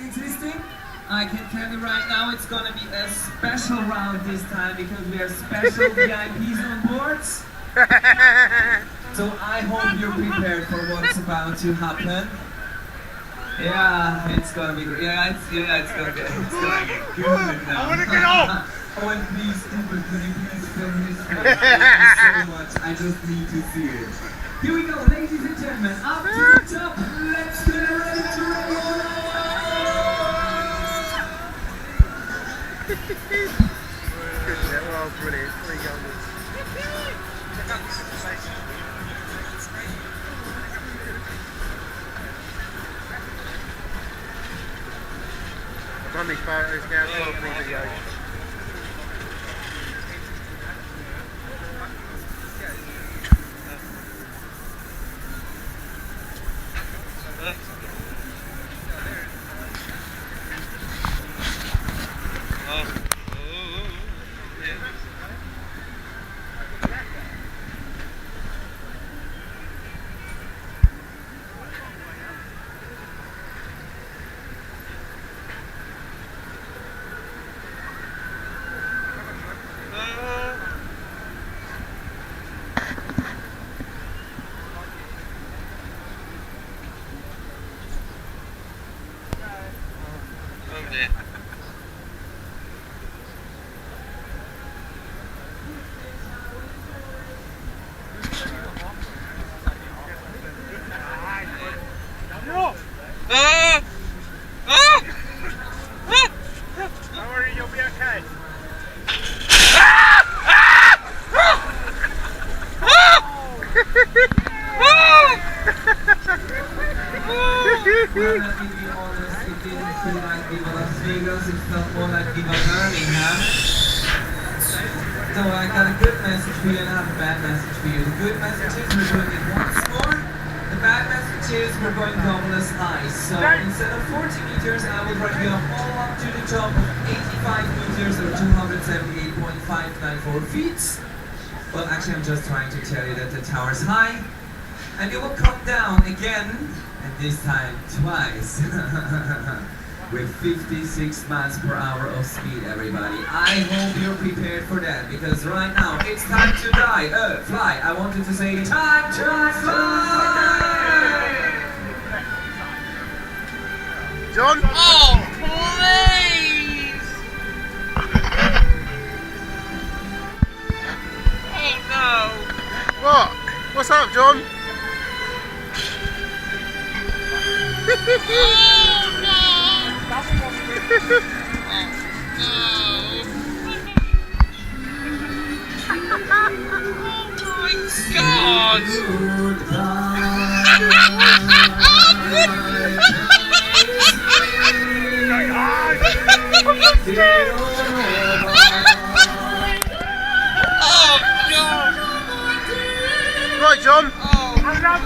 existing. I can tell you right now it's gonna be a special round this time because we have special VIPs on boards. So I hope you're prepared for what's about to happen. Yeah, it's gonna be great. Yeah, it's gonna get good now. I wanna get off! Oh, and please, stupid, can you please film his face? Thank you so much. I just need to see it. Here we go, ladies and gentlemen. Up to the top. Let's get ready to roll. Well, brilliant. 3 goals. I've done these photos now, 12 videos. Don't worry, you'll be okay. Well, let me be honest, it didn't feel like Viva Las Vegas, it felt more like Viva Birmingham. So I got a good message for you and I have a bad message for you. The good message is we're doing it once more. The bad message is we're going double as high. So instead of 40 meters, I will drag you all up to the top of 85 meters or 278.594 feet. Well, actually I'm just trying to tell you that the tower's high. And you will come down again, and this time twice, with 56 miles per hour of speed, everybody. I hope you're prepared for that, because right now it's time to fly. I wanted to say time to fly! John? Oh, please! Oh no! What? What's up, John? Oh no! Oh my god! Oh god! Right, John? Oh,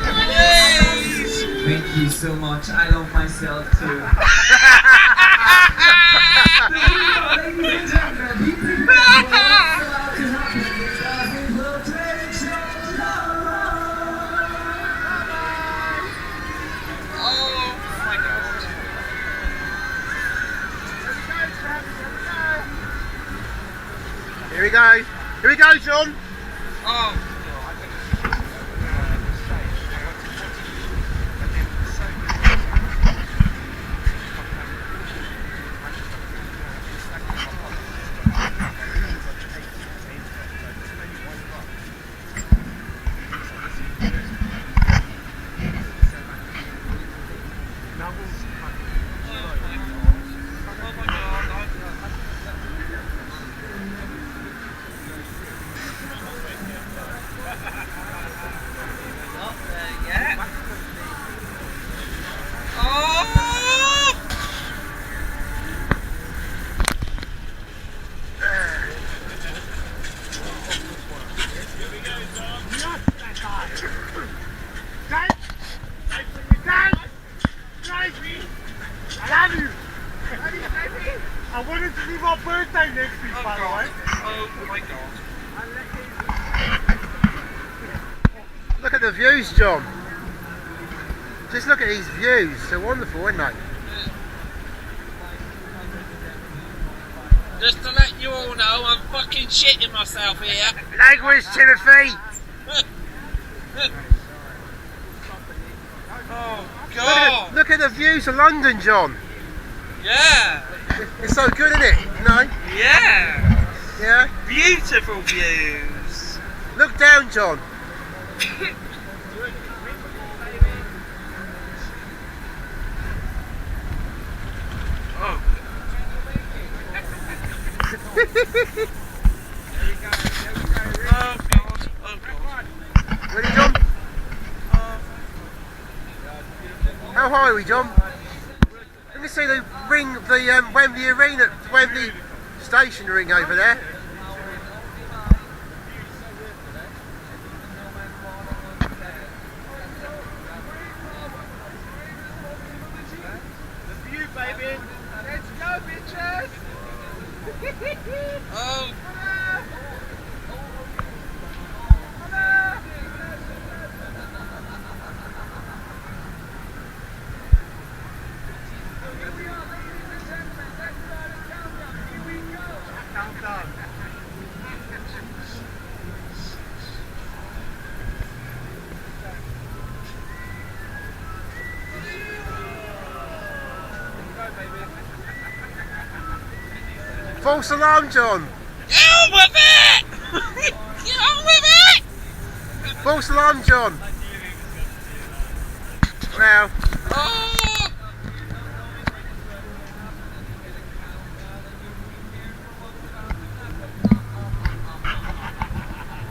please! Thank you so much. I love myself too. Ladies and gentlemen, be prepared for what's about to happen because we will take some Oh my god! Here we go. Here we go, John. Oh. I wanted to leave our birthday next week, by the way. Oh my god. Look at the views, John. Just look at these views. They're wonderful, aren't they? Just to let you all know, I'm fucking shitting myself here. Language, Timothy! Oh, God. Look at the views of London, John. Yeah. It's so good, isn't it? No? Yeah. Yeah? Beautiful views. Look down, John. Oh. Oh, God. Oh, God. Ready, John? How high are we, John? Let me see the ring, the Wembley Arena, Wembley Station ring over there. The view, baby. Let's go, bitches. Oh. False alarm, John. Get on with it! Get on with it! False alarm, John. Now. Oh!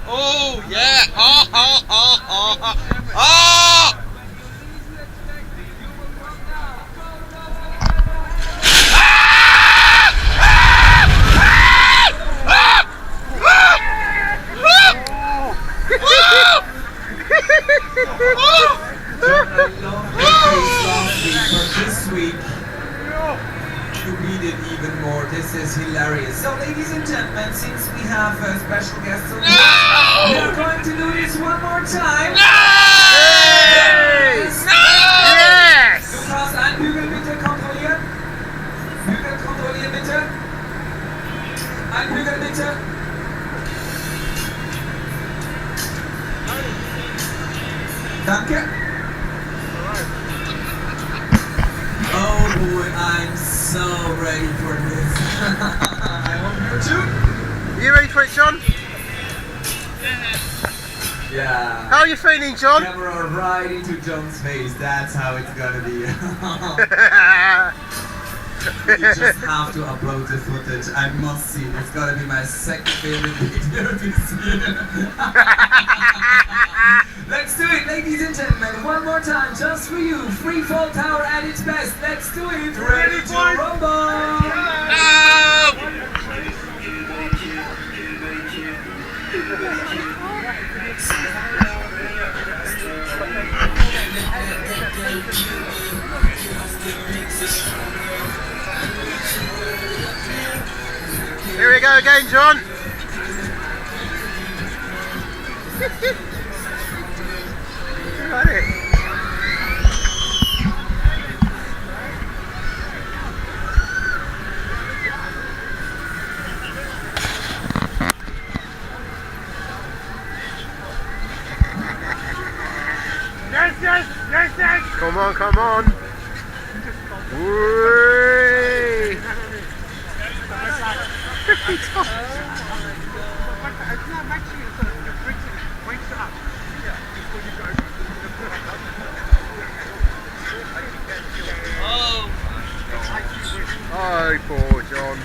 Oh, yeah! Ha ha ha ha ha! Ah! John, I love your face last week, but this week you beat it even more. This is hilarious. So, ladies and gentlemen, since we have special guests on board, we are going to do this one more time. Yes! Yes! Lukas, ein Bügel bitte kontrollieren. Bügel kontrollieren bitte. Ein Bügel bitte. Danke. Oh boy, I'm so ready for this. I hope you too. You ready for it, John? Yeah. How are you feeling, John? Camera right into John's face. That's how it's gonna be. You just have to upload the footage. I must see it. It's gonna be my second favorite video this year. Let's do it, ladies and gentlemen. One more time, just for you. Free fall tower at its best. Let's do it. Ready to rumble. Here we go again, John. Got it. Yes, yes, yes, yes! Come on, come on. Whee! 50 times. Oh! Oh, poor John.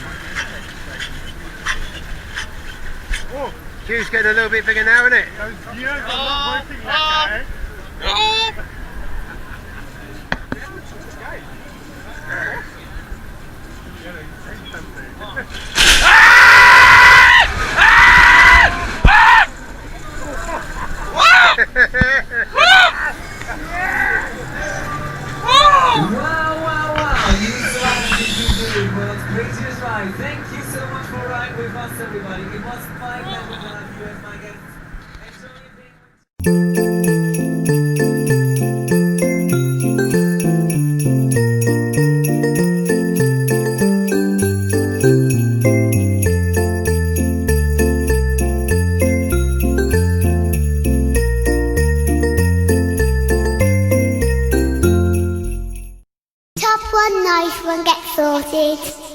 Oh, queue's getting a little bit bigger now, isn't it? Oh! Wow. You did world's craziest ride. Thank you so much for riding with us, everybody. It was my pleasure to have you as my guests. Enjoy your day. one nice one gets sorted.